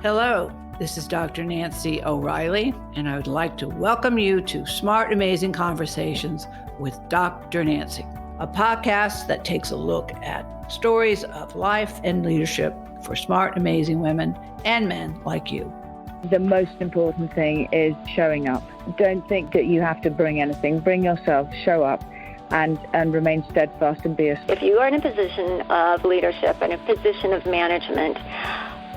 Hello, this is Dr. Nancy O'Reilly, and I would like to welcome you to Smart Amazing Conversations with Dr. Nancy, a podcast that takes a look at stories of life and leadership for smart, amazing women and men like you. The most important thing is showing up. Don't think that you have to bring anything. Bring yourself, show up, and remain steadfast and be a... If you are in a position of leadership and a position of management,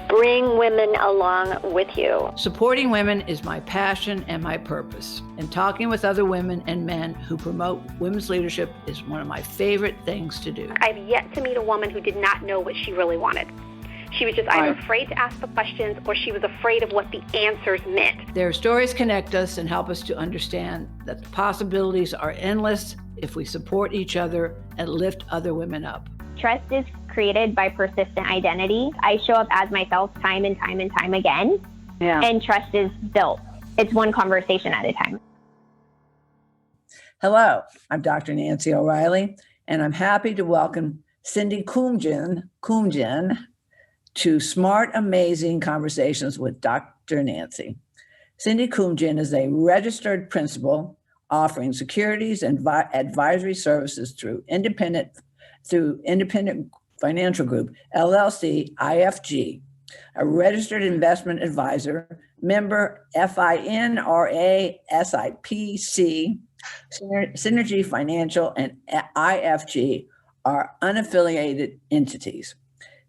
bring women along with you. Supporting women is my passion and my purpose. And talking with other women and men who promote women's leadership is one of my favorite things to do. I've yet to meet a woman who did not know what she really wanted. She was just either afraid to ask the questions or she was afraid of what the answers meant. Their stories connect us and help us to understand that the possibilities are endless if we support each other and lift other women up. Trust is created by persistent identity. I show up as myself time and time and time again, and trust is built. It's one conversation at a time. Hello, I'm Dr. Nancy O'Reilly, and I'm happy to welcome Cinergy Couyoumjian to Smart Amazing Conversations with Dr. Nancy. Cinergy Couyoumjian is a registered principal offering securities and advisory services through Independent Financial Group, LLC, IFG, a registered investment advisor, member FINRA, SIPC, Cinergy Financial, and IFG are unaffiliated entities.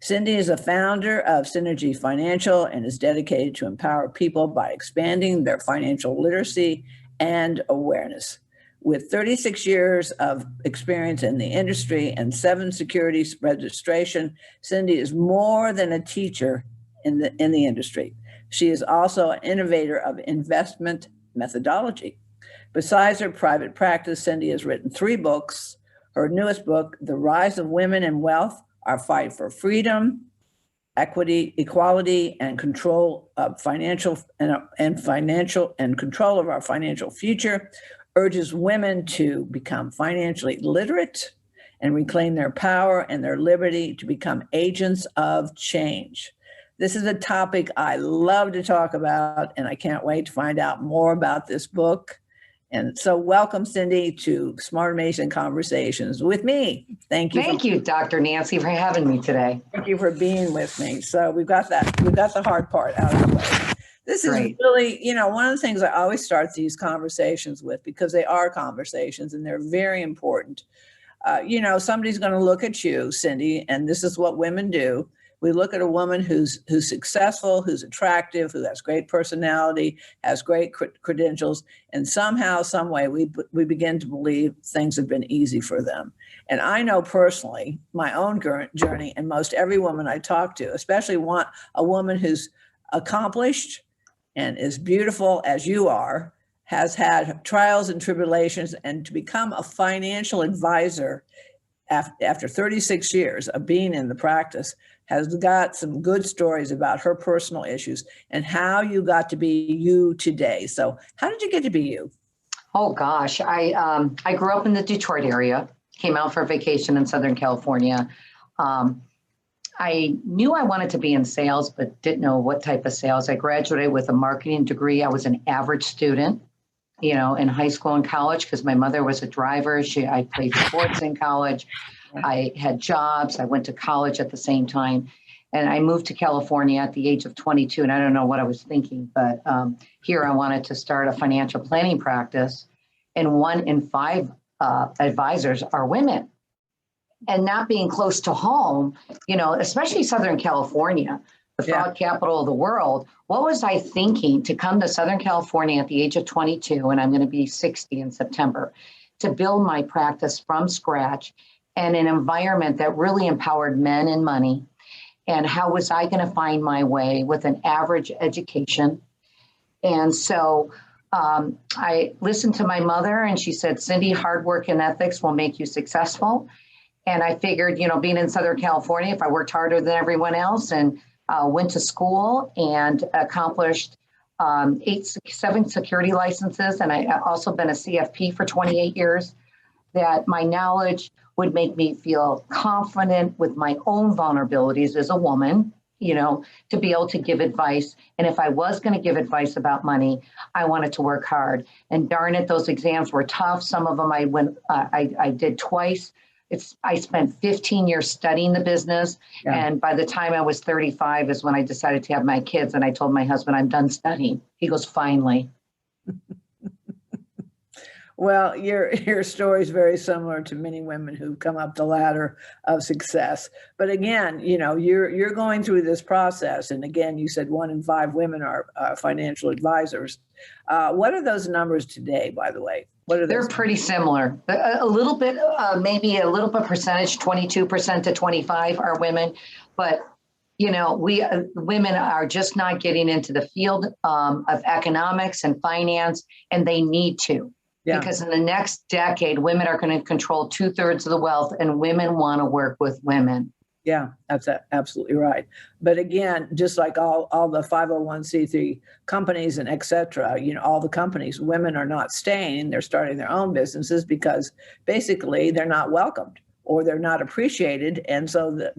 Cindy is a founder of Cinergy Financial and is dedicated to empower people by expanding their financial literacy and awareness. With 36 years of experience in the industry and 7 securities registration, Cindy is more than a teacher in the industry. She is also an innovator of investment methodology. Besides her private practice, Cindy has written 3 books. Her newest book, The Rise of Women and Wealth, Our Fight for Freedom, Equity, Equality, and Control of Financial and Control of Our Financial Future, urges women to become financially literate and reclaim their power and their liberty to become agents of change. This is a topic I love to talk about, and I can't wait to find out more about this book. And so welcome, Cindy, to Smart Amazing Conversations with me. Thank you. Thank you, Dr. Nancy, for having me today. Thank you for being with me. So we've got the hard part out of the way. This is Great. really, one of the things I always start these conversations with, because they are conversations and they're very important. Somebody's going to look at you, Cindy, and this is what women do. We look at a woman who's successful, who's attractive, who has great personality, has great credentials, and somehow, some way, we begin to believe things have been easy for them. And I know personally, my own journey, and most every woman I talk to, especially want a woman who's accomplished and as beautiful as you are, has had trials and tribulations, and to become a financial advisor after 36 years of being in the practice, has got some good stories about her personal issues and how you got to be you today. So how did you get to be you? Oh, gosh. I grew up in the Detroit area, came out for vacation in Southern California. I knew I wanted to be in sales, but didn't know what type of sales. I graduated with a marketing degree. I was an average student, in high school and college, because my mother was a driver. I played sports in college. I had jobs. I went to college at the same time. And I moved to California at the age of 22. And I don't know what I was thinking, but here I wanted to start a financial planning practice. And 1 in 5 advisors are women. And not being close to home, especially Southern California, the fraud capital of the world. What was I thinking to come to Southern California at the age of 22, and I'm going to be 60 in September, to build my practice from scratch and an environment that really empowered men and money? And how was I going to find my way with an average education? And so I listened to my mother, and she said, Cindy, hard work and ethics will make you successful. And I figured, being in Southern California, if I worked harder than everyone else and went to school and accomplished 7 security licenses, and I also been a CFP for 28 years, that my knowledge would make me feel confident with my own vulnerabilities as a woman to be able to give advice. And if I was going to give advice about money, I wanted to work hard. And darn it, those exams were tough. Some of them I did twice. I spent 15 years studying the business. Yeah. And by the time I was 35 is when I decided to have my kids. And I told my husband, I'm done studying. He goes, finally. Well, your story is very similar to many women who've come up the ladder of success. But again, you're going through this process. And again, you said 1 in 5 women are financial advisors. What are those numbers today, by the way? What are those? They're pretty similar. A little bit, maybe a little bit percentage, 22% to 25% are women. But women are just not getting into the field of economics and finance, and they need to. Yeah. Because in the next decade, women are going to control 2/3 of the wealth, and women want to work with women. Yeah, that's absolutely right. But again, just like all the 501c3 companies and et cetera, all the companies, women are not staying. They're starting their own businesses because basically they're not welcomed or they're not appreciated. And so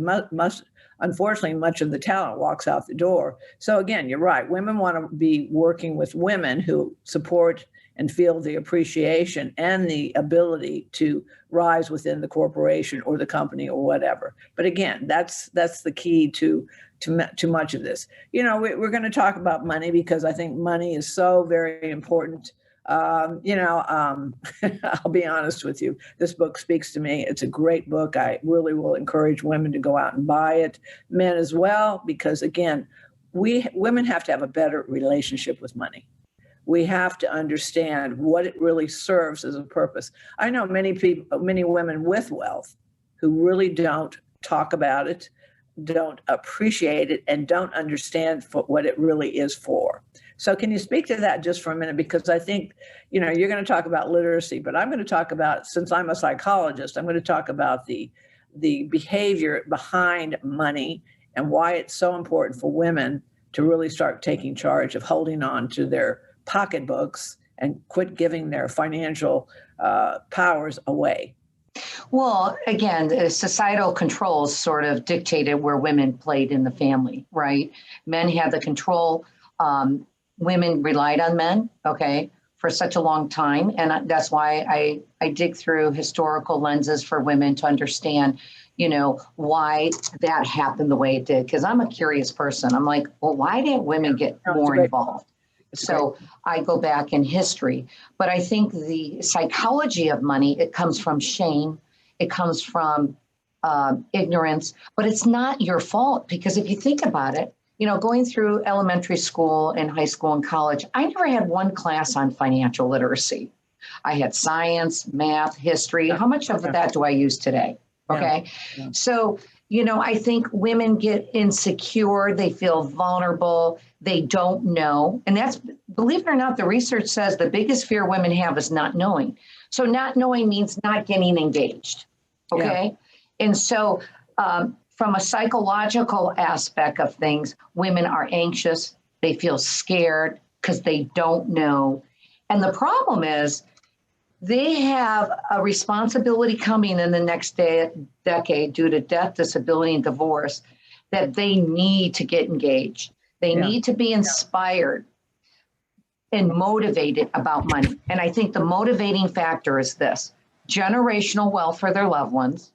unfortunately, much of the talent walks out the door. So again, you're right. Women want to be working with women who support and feel the appreciation and the ability to rise within the corporation or the company or whatever. But again, that's the key to much of this. We're going to talk about money because I think money is so very important. I'll be honest with you. This book speaks to me. It's a great book. I really will encourage women to go out and buy it, men as well, because again, women have to have a better relationship with money. We have to understand what it really serves as a purpose. I know many women with wealth who really don't talk about it, don't appreciate it, and don't understand what it really is for. So can you speak to that just for a minute? Because I think, you're going to talk about literacy, but I'm going to talk about, since I'm a psychologist, I'm going to talk about the behavior behind money and why it's so important for women to really start taking charge of holding on to their pocketbooks and quit giving their financial powers away. Well, again, the societal controls sort of dictated where women played in the family, right? Men had the control. Women relied on men, for such a long time. And that's why I dig through historical lenses for women to understand, why that happened the way it did. Because I'm a curious person. I'm like, well, why didn't women get more involved? So I go back in history, but I think the psychology of money, it comes from shame. It comes from ignorance, but it's not your fault, because if you think about it, going through elementary school and high school and college, I never had one class on financial literacy. I had science, math, history. How much of that do I use today? Okay. Yeah. So, I think women get insecure. They feel vulnerable. They don't know. And that's, believe it or not, the research says the biggest fear women have is not knowing. So not knowing means not getting engaged. Okay. Yeah. And so from a psychological aspect of things, women are anxious. They feel scared because they don't know. And the problem is they have a responsibility coming in the next decade due to death, disability, and divorce that they need to get engaged. They need to be inspired and motivated about money. And I think the motivating factor is this: generational wealth for their loved ones.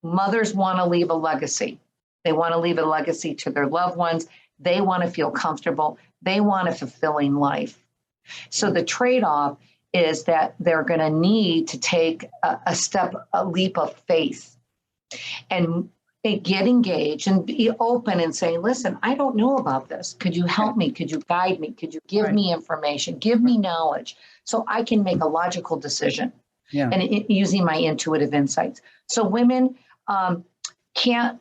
Mothers want to leave a legacy. They want to leave a legacy to their loved ones. They want to feel comfortable. They want a fulfilling life. So the trade-off is that they're going to need to take a leap of faith and get engaged and be open and say, listen, I don't know about this. Could you help me? Could you guide me? Could you give me information? Give me knowledge so I can make a logical decision and using my intuitive insights. So women can't,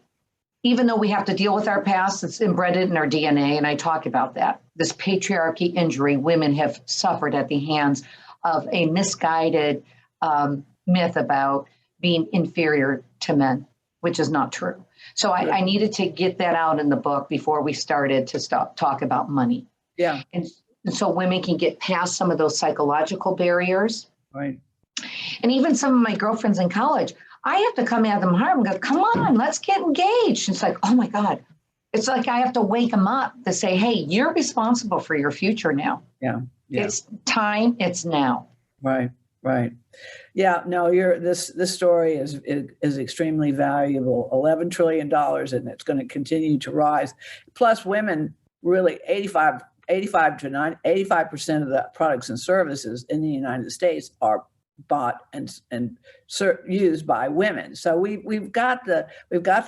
even though we have to deal with our past, it's embedded in our DNA. And I talk about that. This patriarchy injury women have suffered at the hands of a misguided myth about being inferior to men, which is not true. So I needed to get that out in the book before we started to talk about money. Yeah. And so women can get past some of those psychological barriers. Right. And even some of my girlfriends in college, I have to come at them hard and go, come on, let's get engaged. It's like, oh my God, It's like I have to wake them up to say, hey, you're responsible for your future now. Yeah. It's time. It's now. Right. Yeah, no, this story is extremely valuable. $11 trillion, and it's going to continue to rise. Plus, women really 85% of the products and services in the United States are bought and used by women. So we've got the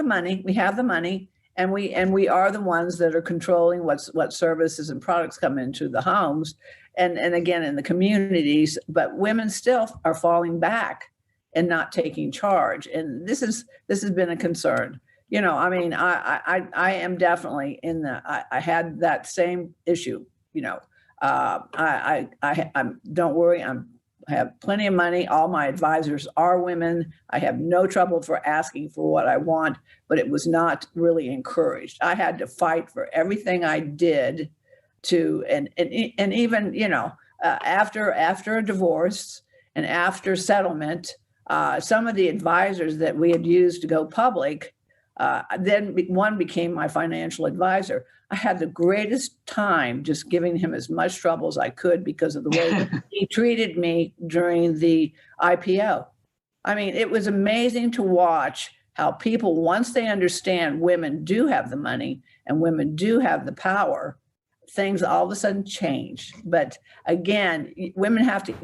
money, we have the money, and we are the ones that are controlling what services and products come into the homes. And again, in the communities, but women still are falling back and not taking charge. And this has been a concern. I mean, I am definitely I had that same issue. Don't worry, I have plenty of money. All my advisors are women. I have no trouble for asking for what I want, but it was not really encouraged. I had to fight for everything I did and even after a divorce and after settlement, some of the advisors that we had used to go public, then one became my financial advisor. I had the greatest time just giving him as much trouble as I could because of the way he treated me during the IPO. I mean, it was amazing to watch how people, once they understand women do have the money and women do have the power, things all of a sudden change. But again, women have to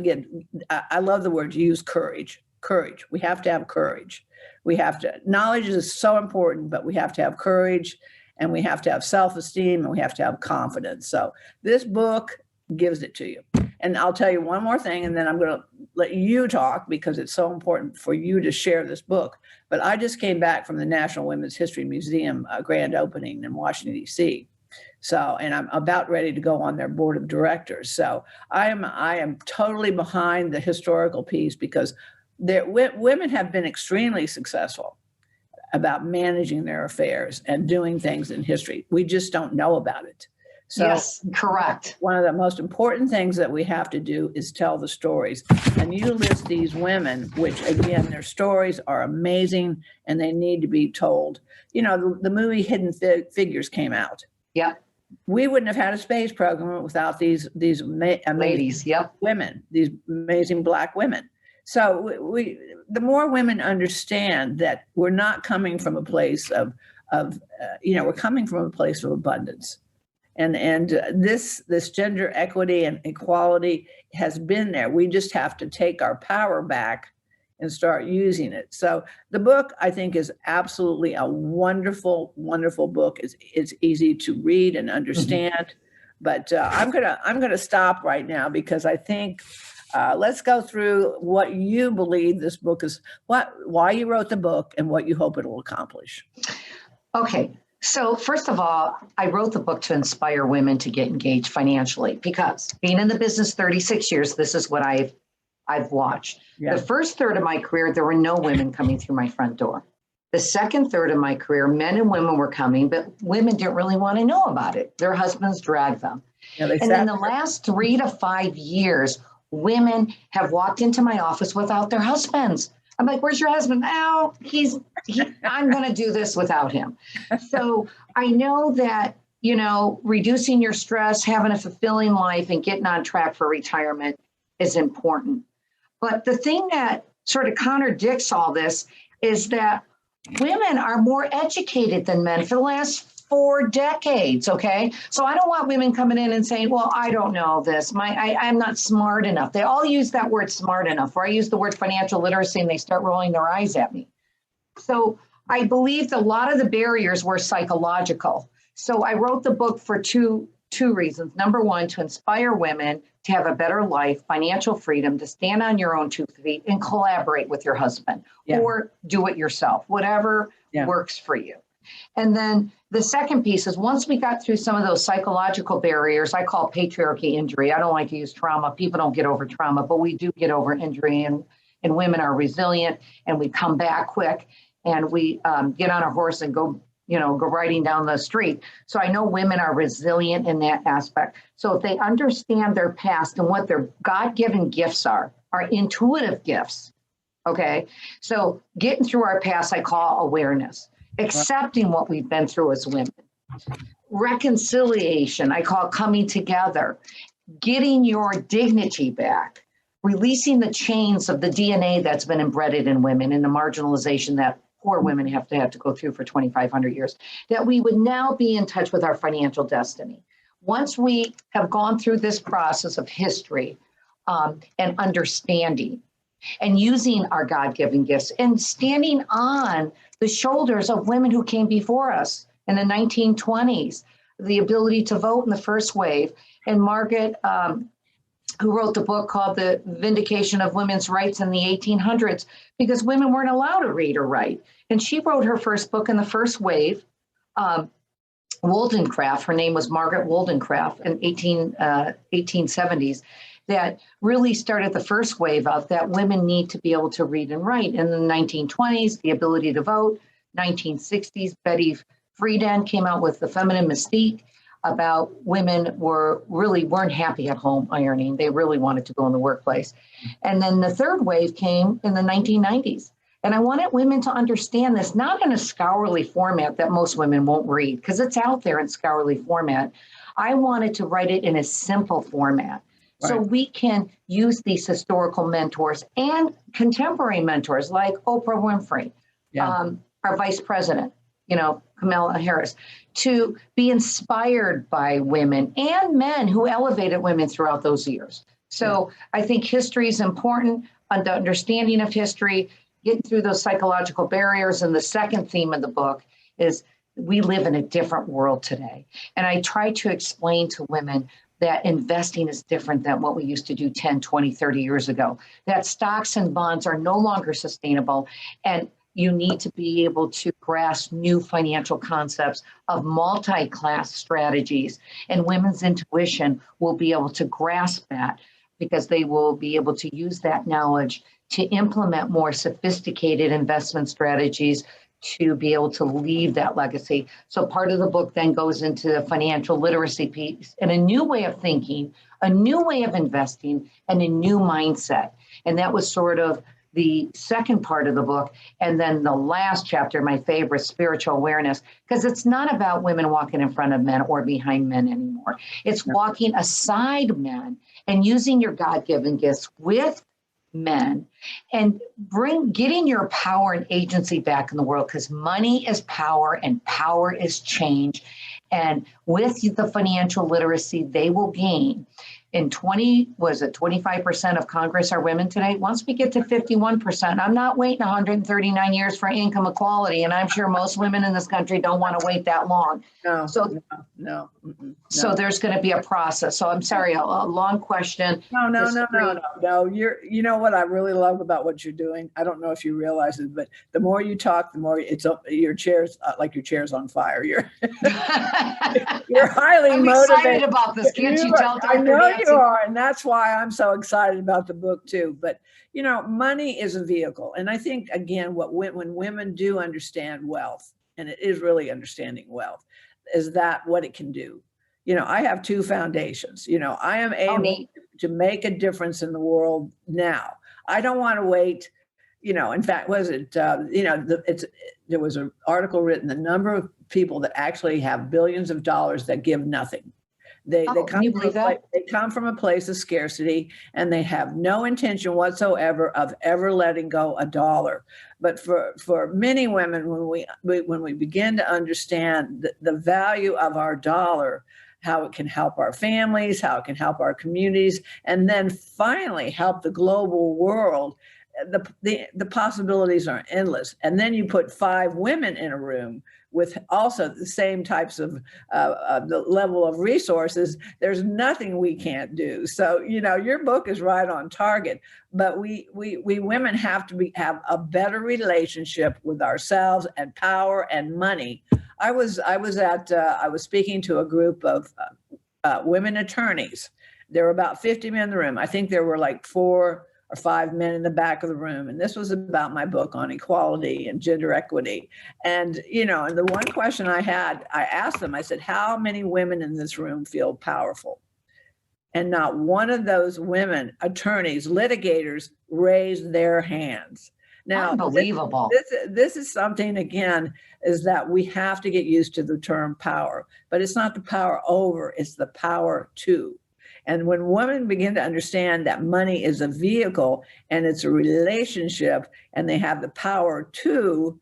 I love the word, use courage. Courage. We have to have courage. Knowledge is so important, but we have to have courage, and we have to have self-esteem, and we have to have confidence. So this book gives it to you. And I'll tell you one more thing, and then I'm going to let you talk because it's so important for you to share this book. But I just came back from the National Women's History Museum grand opening in Washington, D.C. So, and I'm about ready to go on their board of directors. So I am totally behind the historical piece because women have been extremely successful about managing their affairs and doing things in history. We just don't know about it. So yes, correct. One of the most important things that we have to do is tell the stories. And you list these women, which again, their stories are amazing and they need to be told. The movie Hidden Figures came out. Yeah. We wouldn't have had a space program without these amazing ladies, women, these amazing Black women. So the more women understand that we're not coming from a place of we're coming from a place of abundance. And this gender equity and equality has been there. We just have to take our power back and start using it. So the book, I think, is absolutely a wonderful, wonderful book. It's easy to read and understand. Mm-hmm. But I'm gonna stop right now because I think let's go through what you believe this book is, why you wrote the book, and what you hope it will accomplish. Okay. So first of all, I wrote the book to inspire women to get engaged financially because being in the business 36 years, this is what I've watched. Yeah. The first third of my career, there were no women coming through my front door. The second third of my career, men and women were coming, but women didn't really want to know about it. Their husbands dragged them. Yeah, and then the last 3 to 5 years, women have walked into my office without their husbands. I'm like, where's your husband? Oh, I'm going to do this without him. So I know that, reducing your stress, having a fulfilling life, and getting on track for retirement is important. But the thing that sort of contradicts all this is that women are more educated than men for the last 4 decades, okay? So I don't want women coming in and saying, well, I don't know this. I'm not smart enough. They all use that word smart enough, or I use the word financial literacy and they start rolling their eyes at me. So I believed a lot of the barriers were psychological. So I wrote the book for two reasons. Number one, to inspire women to have a better life, financial freedom, to stand on your own 2 feet and collaborate with your husband or do it yourself, whatever works for you. And then the second piece is once we got through some of those psychological barriers, I call patriarchy injury. I don't like to use trauma. People don't get over trauma, but we do get over injury, and women are resilient, and we come back quick, and we get on a horse and go riding down the street. So I know women are resilient in that aspect. So if they understand their past and what their God-given gifts are intuitive gifts. Okay. So getting through our past, I call awareness. Accepting what we've been through as women. reconciliation, I call coming together, getting your dignity back, releasing the chains of the DNA that's been embedded in women and the marginalization that poor women have to go through for 2,500 years, that we would now be in touch with our financial destiny. Once we have gone through this process of history and understanding and using our God-given gifts and standing on the shoulders of women who came before us in the 1920s, the ability to vote in the first wave, and Margaret, who wrote the book called The Vindication of Women's Rights in the 1800s, because women weren't allowed to read or write. And she wrote her first book in the first wave, Wollstonecraft, her name was Margaret Wollstonecraft, in 1870s, that really started the first wave of that women need to be able to read and write. In the 1920s, the ability to vote. 1960s, Betty Friedan came out with The Feminine Mystique, about women weren't happy at home ironing. They really wanted to go in the workplace. And then the third wave came in the 1990s. And I wanted women to understand this, not in a scholarly format that most women won't read, because it's out there in scholarly format. I wanted to write it in a simple format. Right. So we can use these historical mentors and contemporary mentors like Oprah Winfrey, our vice president, Kamala Harris, to be inspired by women and men who elevated women throughout those years. So I think history is important, the understanding of history, getting through those psychological barriers. And the second theme of the book is we live in a different world today. And I try to explain to women that investing is different than what we used to do 10, 20, 30 years ago, that stocks and bonds are no longer sustainable. And you need to be able to grasp new financial concepts of multi-class strategies. And women's intuition will be able to grasp that because they will be able to use that knowledge to implement more sophisticated investment strategies to be able to leave that legacy. So part of the book then goes into the financial literacy piece and a new way of thinking, a new way of investing, and a new mindset. And that was sort of the second part of the book. And then the last chapter, my favorite, spiritual awareness, because it's not about women walking in front of men or behind men anymore. It's walking aside men and using your God-given gifts with men and getting your power and agency back in the world, because money is power and power is change. And with the financial literacy they will gain, in 25% of Congress are women today. Once we get to 51%, I'm not waiting 139 years for income equality. And I'm sure most women in this country don't want to wait that long. No. So there's going to be a process. So I'm sorry, a long question. No. You know what I really love about what you're doing? I don't know if you realize it, but the more you talk, the more your chair's like your chair's on fire. You're highly I'm motivated. excited about this. Can't you tell? I know you are, and that's why I'm so excited about the book too. But money is a vehicle, and I think again, when women do understand wealth, and it is really understanding wealth, is that what it can do. I have two foundations. I am able to make a difference in the world now. I don't want to wait. In fact, there was an article written, the number of people that actually have billions of dollars that give nothing. They come from a place of scarcity, and they have no intention whatsoever of ever letting go a dollar. But for many women, when we begin to understand the value of our dollar, how it can help our families, how it can help our communities, and then finally help the global world, the possibilities are endless. And then you put 5 women in a room with also the same types of the level of resources, there's nothing we can't do. So, your book is right on target, but we women have to have a better relationship with ourselves and power and money. I was speaking to a group of women attorneys. There were about 50 men in the room. I think there were like 4 or 5 men in the back of the room. And this was about my book on equality and gender equity. And, and the one question I asked them, I said, how many women in this room feel powerful? And not one of those women, attorneys, litigators, raised their hands. Now, unbelievable. This is something, again, is that we have to get used to the term power, but it's not the power over, it's the power to. And when women begin to understand that money is a vehicle and it's a relationship and they have the power to,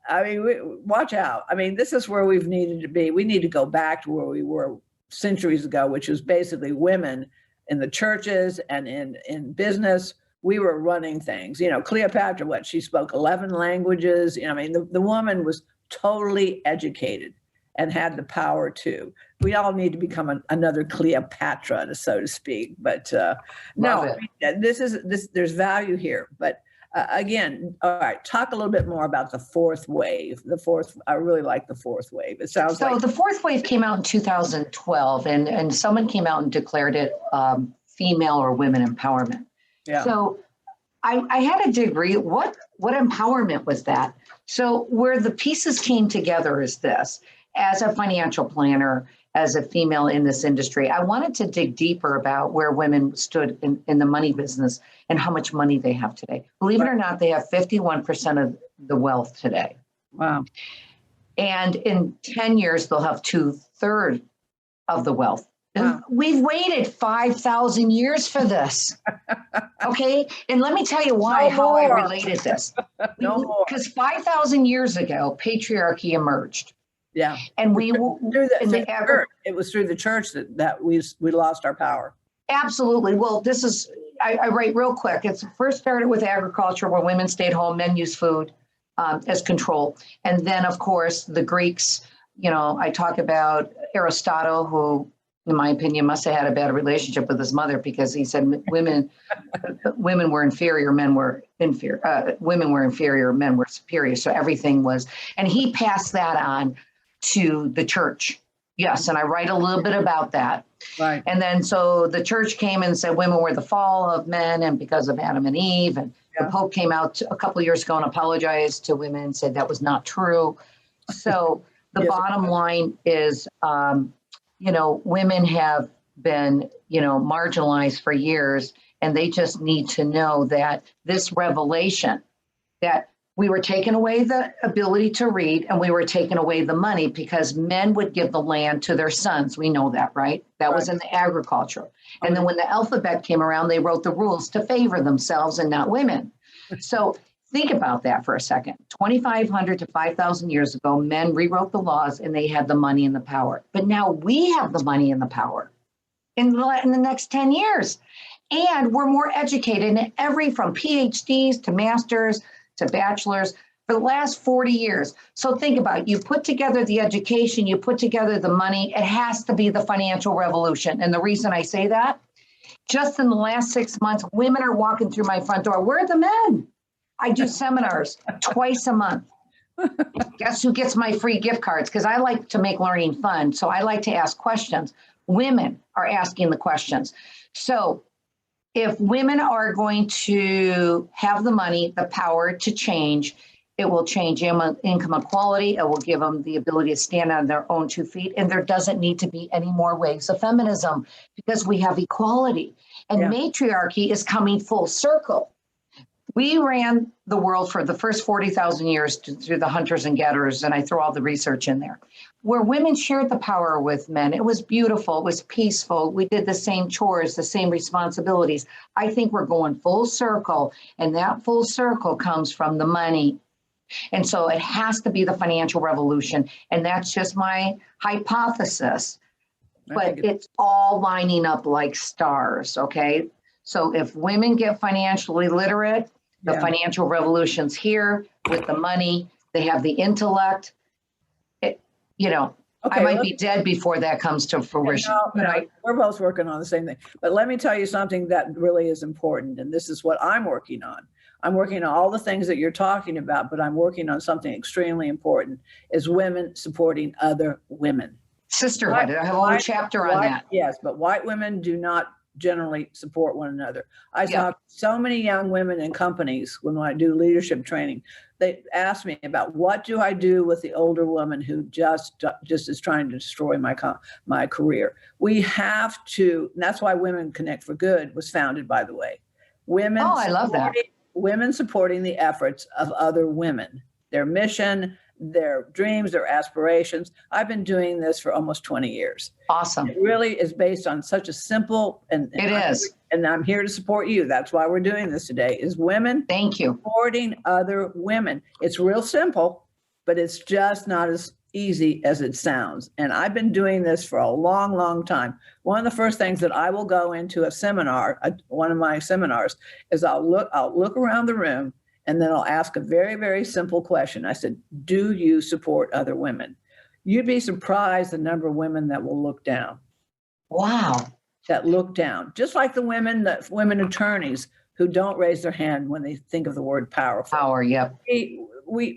I mean, watch out. I mean, this is where we've needed to be. We need to go back to where we were centuries ago, which was basically women in the churches and in business. We were running things. You know, Cleopatra, she spoke 11 languages. You know, I mean, the woman was totally educated and had the power to. We all need to become another Cleopatra, so to there's value here. But again, all right, talk a little bit more about the fourth wave. I really like the fourth wave. It sounds so like. The fourth wave came out in 2012, and someone came out and declared it female or women empowerment. Yeah. So I had a degree. What empowerment was that? So where the pieces came together is this. As a financial planner, as a female in this industry, I wanted to dig deeper about where women stood in the money business and how much money they have today. Believe it or not, they have 51% of the wealth today. Wow. And in 10 years, they'll have 2/3 of the wealth. Wow. We've waited 5,000 years for this. Okay. And let me tell you why, how I related this. Because 5,000 years ago, patriarchy emerged. Yeah. And it was through the church that we lost our power. Absolutely. Well, I write real quick. It's first started with agriculture where women stayed home, men used food as control. And then, of course, the Greeks, I talk about Aristotle, who, in my opinion, must have had a bad relationship with his mother because he said women were inferior, men were inferior. Women were inferior, men were superior. So everything was, and he passed that on to the church. Yes, and I write a little bit about that. Right. And then so the church came and said women were the fall of men and because of Adam and Eve. And the Pope came out a couple of years ago and apologized to women and said that was not true. So the bottom line is, women have been, marginalized for years, and they just need to know that this revelation that we were taking away the ability to read and we were taking away the money because men would give the land to their sons. We know that, right? That was in the agriculture. And then when the alphabet came around, they wrote the rules to favor themselves and not women. So think about that for a second. 2,500 to 5,000 years ago, men rewrote the laws and they had the money and the power. But now we have the money and the power in the next 10 years. And we're more educated in from PhDs to masters to bachelor's for the last 40 years. So think about it. You put together the education, you put together the money, it has to be the financial revolution. And the reason I say that, just in the last 6 months, women are walking through my front door. Where are the men? I do seminars twice a month. Guess who gets my free gift cards? Because I like to make learning fun. So I like to ask questions. Women are asking the questions. So if women are going to have the money, the power to change, it will change income equality. It will give them the ability to stand on their own 2 feet. And there doesn't need to be any more waves of feminism because we have equality. And matriarchy is coming full circle. We ran the world for the first 40,000 years through the hunters and gatherers, and I throw all the research in there, where women shared the power with men. It was beautiful. It was peaceful. We did the same chores, the same responsibilities. I think we're going full circle, and that full circle comes from the money. And so it has to be the financial revolution, and that's just my hypothesis. But it's all lining up like stars, okay? So if women get financially literate, the financial revolution's here with the money. They have the intellect. I might be dead before that comes to fruition. We're both working on the same thing. But let me tell you something that really is important, and this is what I'm working on. I'm working on all the things that you're talking about, but I'm working on something extremely important, is women supporting other women. Sisterhood. I have a whole chapter on that. Yes, but white women do not generally support one another. I talk to so many young women in companies when I do leadership training. They ask me about what do I do with the older woman who just is trying to destroy my career. We have to, and that's why Women Connect for Good was founded, by the way. Women. Oh, I love that. women supporting the efforts of other women, their mission, their dreams, their aspirations. I've been doing this for almost 20 years. Awesome. It really is based on such a simple, and I'm here to support you. That's why we're doing this today, is women. Thank you. Supporting other women. It's real simple, but it's just not as easy as it sounds. And I've been doing this for a long, long time. One of the first things that I will go into a seminar, one of my seminars, is I'll look around the room, and then I'll ask a very, very simple question. I said, do you support other women? You'd be surprised the number of women that will look down. Wow. That look down. Just like the women attorneys who don't raise their hand when they think of the word powerful. Power, yep.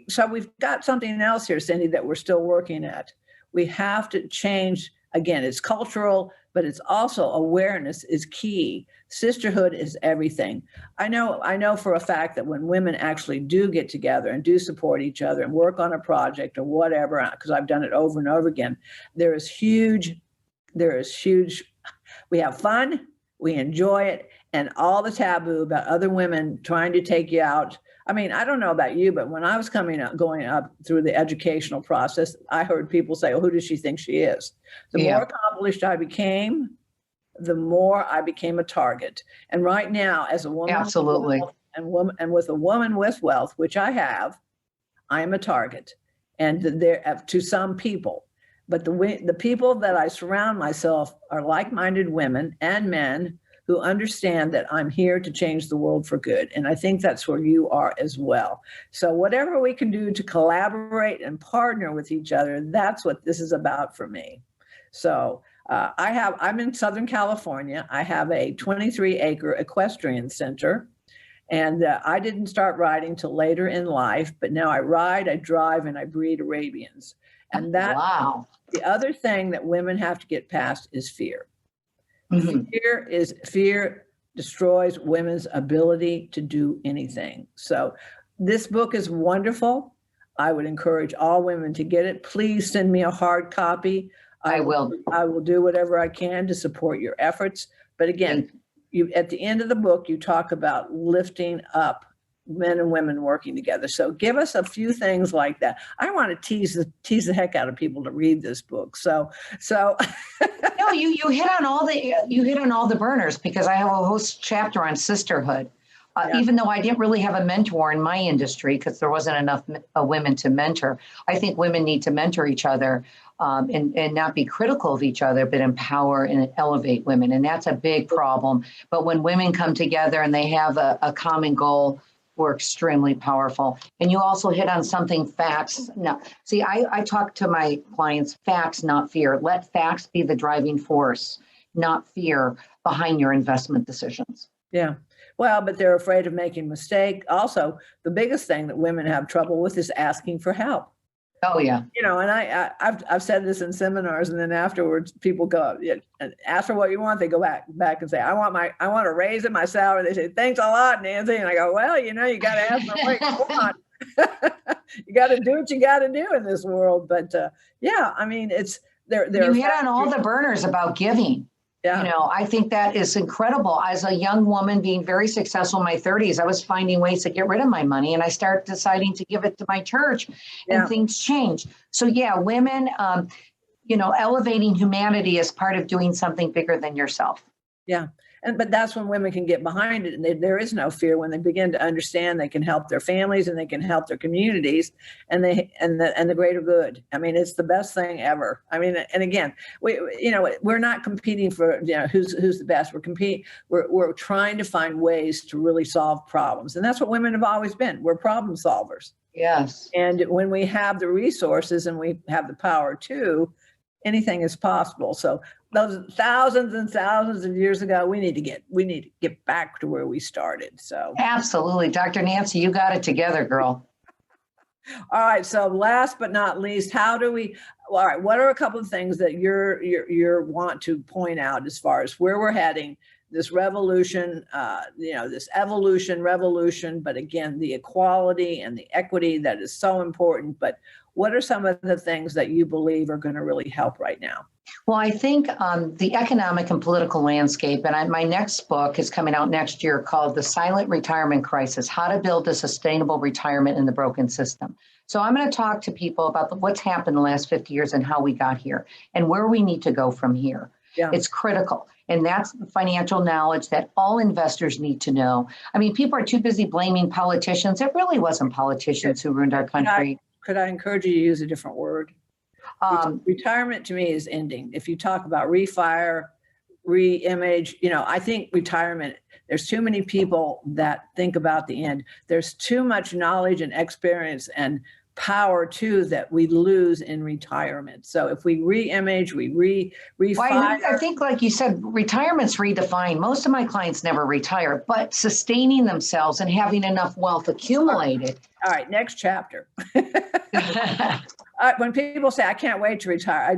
So we've got something else here, Cindy, that we're still working at. We have to change. Again, it's cultural, but it's also awareness is key. Sisterhood is everything. I know for a fact that when women actually do get together and do support each other and work on a project or whatever, because I've done it over and over again, there is huge, we have fun, we enjoy it, and all the taboo about other women trying to take you out. I mean, I don't know about you, but when I was going up through the educational process, I heard people say, "Oh, who does she think she is?" The more accomplished I became, the more I became a target. And right now, as a woman, absolutely, and with a woman with wealth, which I have, I am a target, and there to some people. But the people that I surround myself are like-minded women and men who understand that I'm here to change the world for good. And I think that's where you are as well. So whatever we can do to collaborate and partner with each other, that's what this is about for me. So I'm in Southern California. I have a 23-acre equestrian center. And I didn't start riding till later in life, but now I ride, I drive, and I breed Arabians. And that, wow. The other thing that women have to get past is fear. Fear destroys women's ability to do anything. So this book is wonderful. I would encourage all women to get it. Please send me a hard copy. I will do whatever I can to support your efforts. But again, at the end of the book, you talk about lifting up men and women working together. So give us a few things like that. I want to tease the heck out of people to read this book. So no, you hit on all the burners, because I have a whole chapter on sisterhood. Even though I didn't really have a mentor in my industry because there wasn't enough women to mentor, I think women need to mentor each other and not be critical of each other, but empower and elevate women. And that's a big problem. But when women come together and they have a common goal, we're extremely powerful. And you also hit on something, facts. No, see, I talk to my clients, facts, not fear. Let facts be the driving force, not fear, behind your investment decisions. Yeah. Well, but they're afraid of making a mistake. Also, the biggest thing that women have trouble with is asking for help. Oh, yeah. And I've said this in seminars, and then afterwards people go and ask for what you want. They go back and say, I want a raise in my salary. They say, thanks a lot, Nancy. And I go, well, you got to ask for what you want. You got to do what you got to do in this world. But I mean, it's there. You hit on all the burners about giving. Yeah. I think that is incredible. As a young woman being very successful in my 30s, I was finding ways to get rid of my money, and I started deciding to give it to my church, and things changed. So women, elevating humanity is part of doing something bigger than yourself. Yeah. But that's when women can get behind it, and there is no fear when they begin to understand they can help their families and they can help their communities and the greater good. I mean, it's the best thing ever. I mean, and again, we're not competing for who's the best. We're trying to find ways to really solve problems, and that's what women have always been. We're problem solvers. Yes. And when we have the resources and we have the power too, anything is possible. So those thousands and thousands of years ago, we need to get back to where we started. So absolutely, Dr. Nancy, you got it together, girl. All right. So last but not least, what are a couple of things that you want to point out as far as where we're heading? This revolution, this revolution, but again, the equality and the equity that is so important. But what are some of the things that you believe are going to really help right now? Well, I think the economic and political landscape, and my next book is coming out next year called The Silent Retirement Crisis, How to Build a Sustainable Retirement in the Broken System. So I'm going to talk to people about what's happened the last 50 years and how we got here and where we need to go from here. Yeah. It's critical. And that's the financial knowledge that all investors need to know. I mean, people are too busy blaming politicians. It really wasn't politicians who ruined our country. Could I encourage you to use a different word? Retirement to me is ending. If you talk about refire, re-image, I think retirement, there's too many people that think about the end. There's too much knowledge and experience and power too that we lose in retirement. So if we re-image, we refire. Well, I think, like you said, retirement's redefined. Most of my clients never retire, but sustaining themselves and having enough wealth accumulated. All right, next chapter. When people say, I can't wait to retire,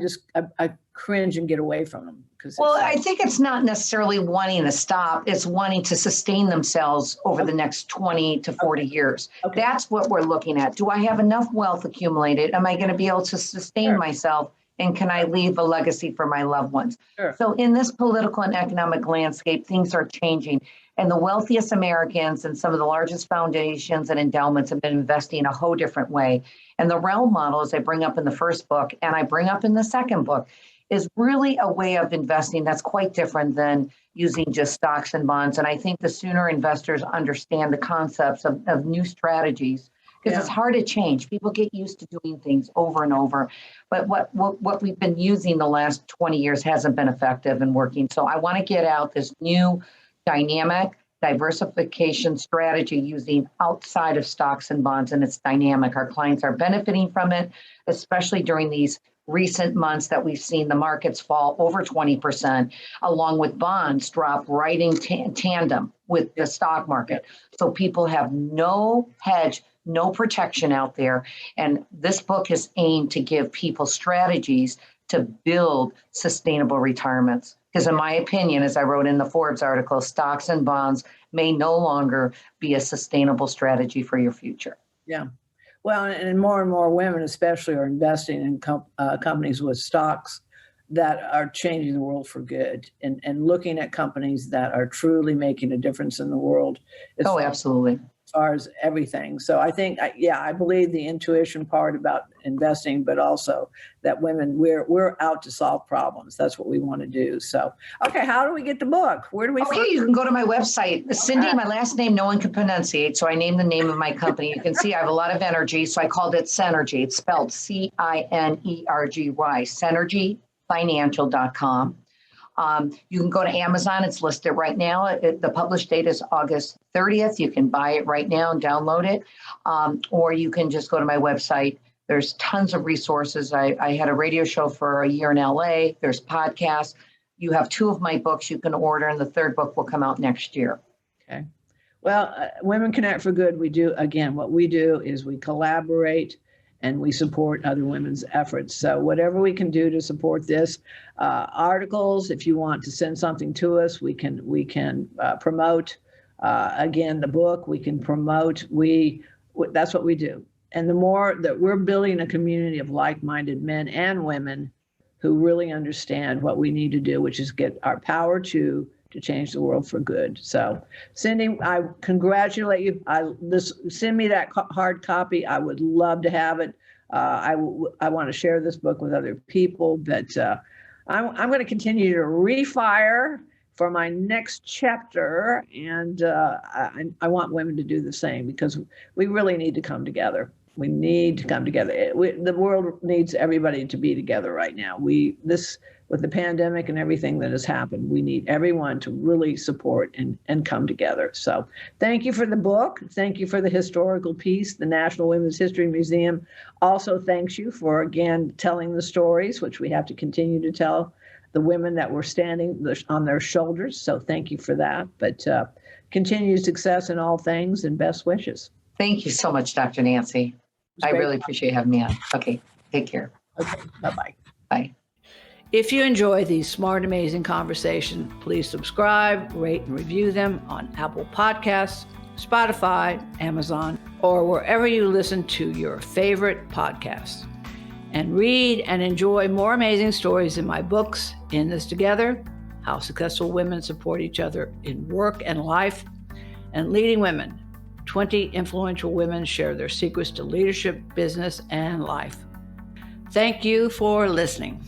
I cringe and get away from them. Well, I think it's not necessarily wanting to stop. It's wanting to sustain themselves over the next 20 to 40 years. Okay. That's what we're looking at. Do I have enough wealth accumulated? Am I going to be able to sustain myself? And can I leave a legacy for my loved ones? Sure. So in this political and economic landscape, things are changing. And the wealthiest Americans and some of the largest foundations and endowments have been investing in a whole different way. And the realm model, as I bring up in the first book and I bring up in the second book, is really a way of investing that's quite different than using just stocks and bonds. And I think the sooner investors understand the concepts of new strategies, because it's hard to change. People get used to doing things over and over. But what we've been using the last 20 years hasn't been effective and working. So I want to get out this new dynamic diversification strategy using outside of stocks and bonds, and it's dynamic. Our clients are benefiting from it, especially during these recent months that we've seen the markets fall over 20%, along with bonds drop right in tandem with the stock market. So people have no hedge, no protection out there. And this book is aimed to give people strategies to build sustainable retirements. Because in my opinion, as I wrote in the Forbes article, stocks and bonds may no longer be a sustainable strategy for your future. Yeah. Well, and more women especially are investing in companies with stocks that are changing the world for good and looking at companies that are truly making a difference in the world. Absolutely. As far as everything. So I think, I believe the intuition part about investing, but also that women, we're out to solve problems. That's what we want to do. So, okay, how do we get the book? Where do we find it? You can go to my website. Cindy, my last name, no one can pronunciate. So I named the name of my company. You can see I have a lot of energy. So I called it Cinergy. It's spelled Cinergy, CinergyFinancial.com. You can go to Amazon. It's listed right now. The published date is August 30th. You can buy it right now and download it. Or you can just go to my website. There's tons of resources. I had a radio show for a year in LA. There's podcasts. You have 2 of my books you can order, and the 3rd book will come out next year. Okay. Well, Women Connect for Good, what we do is we collaborate and we support other women's efforts. So whatever we can do to support this, articles, if you want to send something to us, we can promote. Again, the book, we can promote. That's what we do. And the more that we're building a community of like-minded men and women who really understand what we need to do, which is get our power to change the world for good. So, Cindy, I congratulate you. Send me that hard copy. I would love to have it. I want to share this book with other people, but I'm going to continue to refire for my next chapter, and I want women to do the same because we really need to come together. We need to come together. The world needs everybody to be together right now. With the pandemic and everything that has happened, we need everyone to really support and come together. So thank you for the book. Thank you for the historical piece. The National Women's History Museum also thanks you for, again, telling the stories, which we have to continue to tell the women that were standing on their shoulders. So thank you for that. But continued success in all things and best wishes. Thank you so much, Dr. Nancy. I really appreciate having me on. Okay, take care. Okay, bye-bye. Bye. If you enjoy these smart, amazing conversations, please subscribe, rate, and review them on Apple Podcasts, Spotify, Amazon, or wherever you listen to your favorite podcasts. And read and enjoy more amazing stories in my books, In This Together, How Successful Women Support Each Other in Work and Life, and Leading Women, 20 Influential Women Share Their Secrets to Leadership, Business, and Life. Thank you for listening.